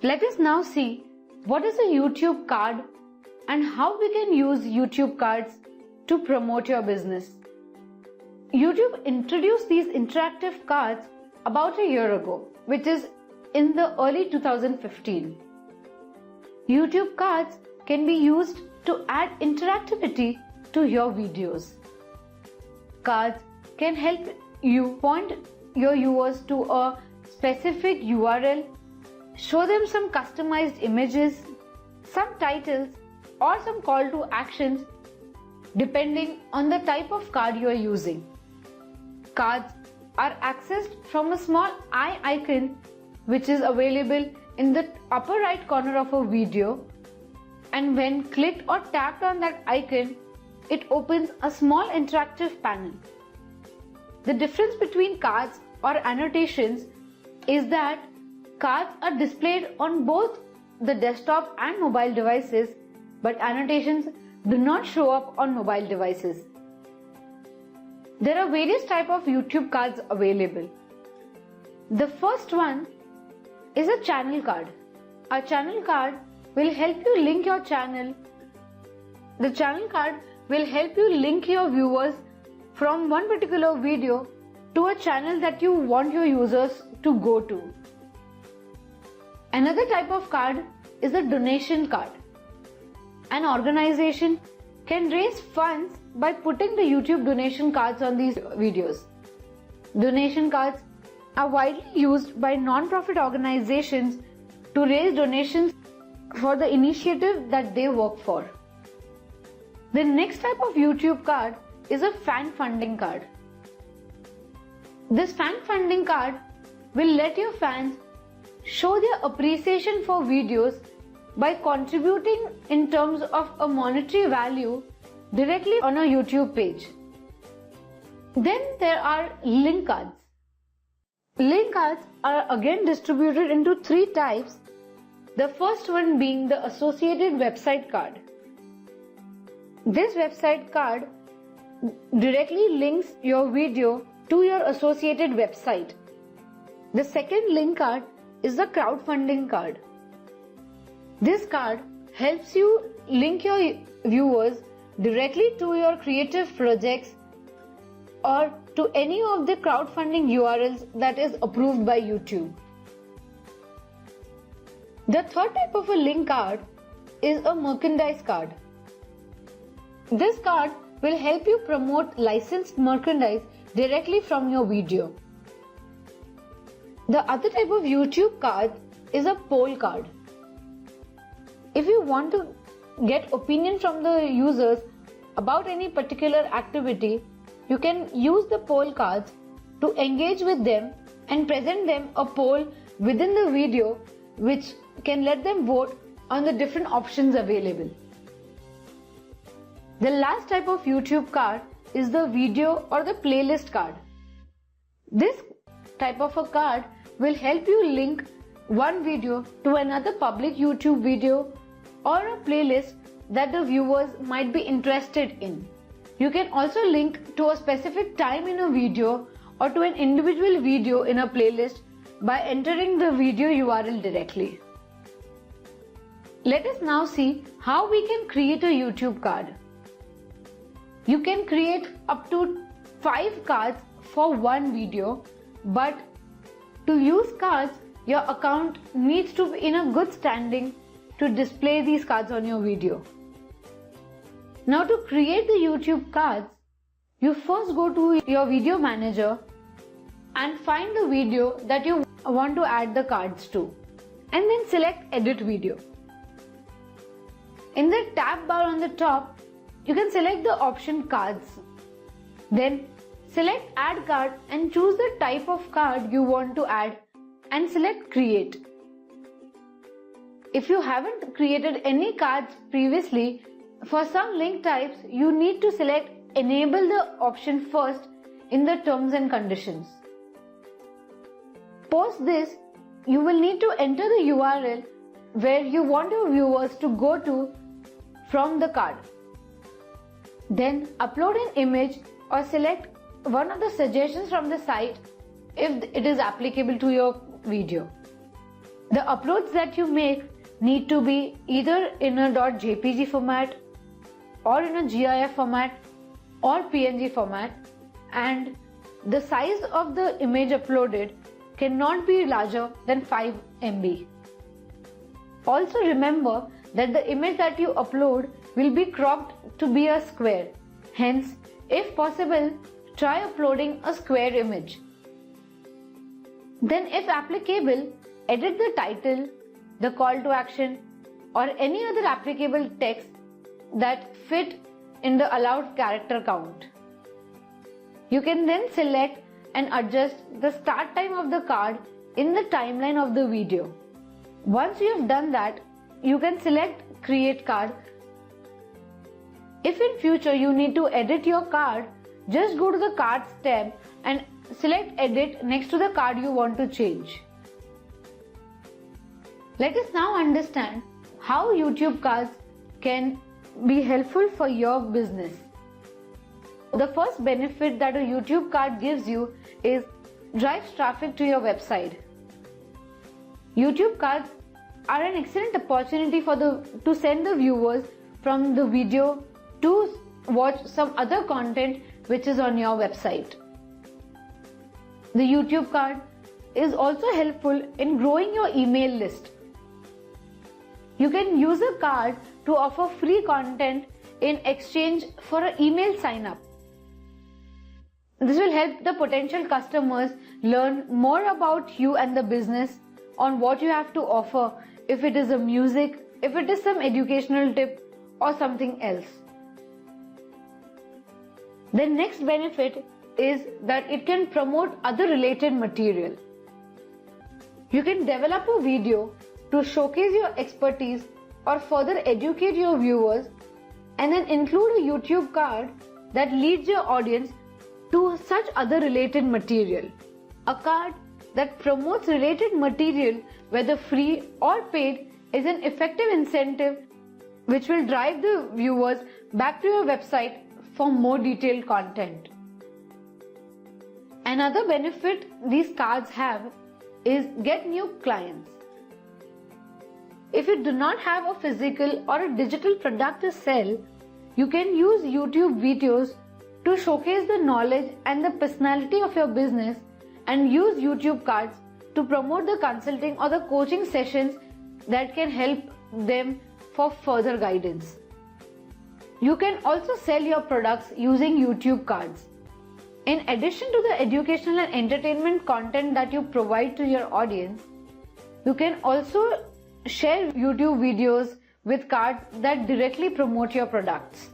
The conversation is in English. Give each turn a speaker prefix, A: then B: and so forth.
A: Let us now see what is a YouTube card and how we can use YouTube cards to promote your business. YouTube introduced these interactive cards about a year ago, which is in the early 2015. YouTube cards can be used to add interactivity to your videos. Cards can help you point your viewers to a specific URL, show them some customized images, some titles, or some call to actions depending on the type of card you are using. Cards are accessed from a small eye icon which is available in the upper right corner of a video, and when clicked or tapped on that icon, it opens a small interactive panel. The difference between cards or annotations is that cards are displayed on both the desktop and mobile devices, but annotations do not show up on mobile devices. There are various types of YouTube cards available. The first one is a channel card. A channel card will help you link your channel. The channel card will help you link your viewers from one particular video to a channel that you want your users to go to. Another type of card is a donation card. An organization can raise funds by putting the YouTube donation cards on these videos. Donation cards are widely used by non-profit organizations to raise donations for the initiative that they work for. The next type of YouTube card is a fan funding card. This fan funding card will let your fans show their appreciation for videos by contributing in terms of a monetary value directly on a YouTube page. Then there are link cards. Link cards are again distributed into three types, the first one being the associated website card. This website card directly links your video to your associated website. The second link card is the crowdfunding card. This card helps you link your viewers directly to your creative projects or to any of the crowdfunding URLs that is approved by YouTube. The third type of a link card is a merchandise card. This card will help you promote licensed merchandise directly from your video. The other type of YouTube card is a poll card. If you want to get opinion from the users about any particular activity, you can use the poll cards to engage with them and present them a poll within the video which can let them vote on the different options available. The last type of YouTube card is the video or the playlist card. This type of a card will help you link one video to another public YouTube video or a playlist that the viewers might be interested in. You can also link to a specific time in a video or to an individual video in a playlist by entering the video URL directly. Let us now see how we can create a YouTube card. You can create up to 5 cards for one video, but to use cards, your account needs to be in a good standing to display these cards on your video. Now to create the YouTube cards, you first go to your video manager and find the video that you want to add the cards to, and then select edit video. In the tab bar on the top, you can select the option cards. Then select add card and choose the type of card you want to add and select create. If you haven't created any cards previously, for some link types you need to select enable the option first in the terms and conditions. Post this, you will need to enter the URL where you want your viewers to go to from the card. Then upload an image or select one of the suggestions from the site if it is applicable to your video. The uploads that you make need to be either in a .jpg format or in a GIF format or PNG format, and the size of the image uploaded cannot be larger than 5 MB. Also remember that the image that you upload will be cropped to be a square. Hence, if possible, try uploading a square image. Then if applicable, edit the title, the call to action, or any other applicable text that fit in the allowed character count. You can then select and adjust the start time of the card in the timeline of the video. Once you have done that, you can select Create Card. If in future you need to edit your card, just go to the Cards tab and select Edit next to the card you want to change. Let us now understand how YouTube cards can be helpful for your business. The first benefit that a YouTube card gives you is drives traffic to your website. YouTube cards are an excellent opportunity to send the viewers from the video to watch some other content which is on your website. The YouTube card is also helpful in growing your email list. You can use a card to offer free content in exchange for an email sign up. This will help the potential customers learn more about you and the business, on what you have to offer, if it is a music, if it is some educational tip or something else. The next benefit is that it can promote other related material. You can develop a video to showcase your expertise or further educate your viewers, and then include a YouTube card that leads your audience to such other related material. A card that promotes related material, whether free or paid, is an effective incentive which will drive the viewers back to your website for more detailed content. Another benefit these cards have is get new clients. If you do not have a physical or a digital product to sell, you can use YouTube videos to showcase the knowledge and the personality of your business, and use YouTube cards to promote the consulting or the coaching sessions that can help them for further guidance. You can also sell your products using YouTube cards. In addition to the educational and entertainment content that you provide to your audience, you can also share YouTube videos with cards that directly promote your products.